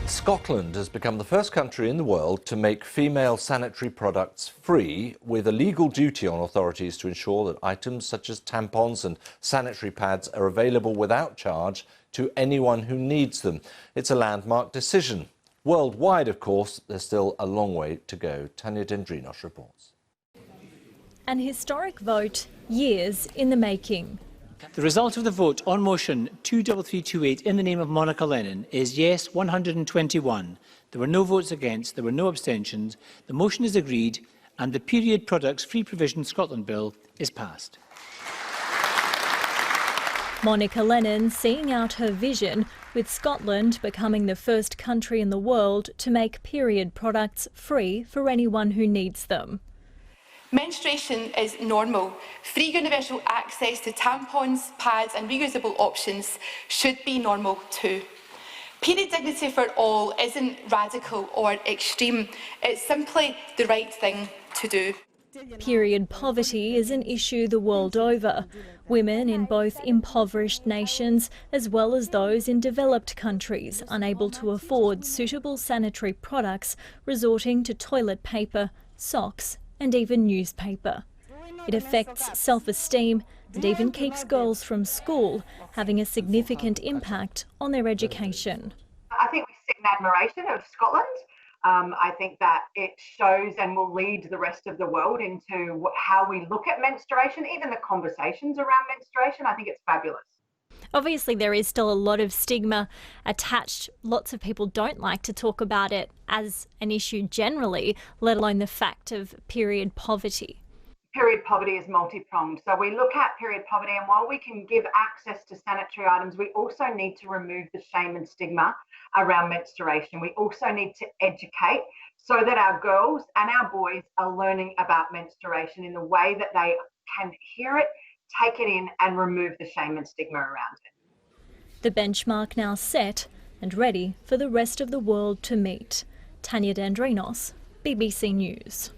Scotland has become the first country in the world to make female sanitary products free, with a legal duty on authorities to ensure that items such as tampons and sanitary pads are available without charge to anyone who needs them. It's a landmark decision. Worldwide, of course, there's still a long way to go. Tanya Dendrinos reports. An historic vote, years in the making. The result of the vote on motion 23328 in the name of Monica Lennon is yes 121. There were no votes against, there were no abstentions. The motion is agreed and the Period Products Free Provision Scotland Bill is passed. Monica Lennon seeing out her vision, with Scotland becoming the first country in the world to make period products free for anyone who needs them. Menstruation is normal. Free universal access to tampons, pads and reusable options should be normal too. Period dignity for all isn't radical or extreme. It's simply the right thing to do. Period poverty is an issue the world over. Women in both impoverished nations as well as those in developed countries unable to afford suitable sanitary products, resorting to toilet paper, socks and even newspaper. It affects self-esteem and even keeps girls from school, having a significant impact on their education. I think we sit in admiration of Scotland. I think that it shows and will lead the rest of the world into how we look at menstruation, even the conversations around menstruation. I think it's fabulous. Obviously, there is still a lot of stigma attached. Lots of people don't like to talk about it as an issue generally, let alone the fact of period poverty. Period poverty is multi-pronged. So we look at period poverty, and while we can give access to sanitary items, we also need to remove the shame and stigma around menstruation. We also need to educate so that our girls and our boys are learning about menstruation in a way that they can hear it, take it in and remove the shame and stigma around it. The benchmark now set and ready for the rest of the world to meet. Tanya Dendrinos, BBC News.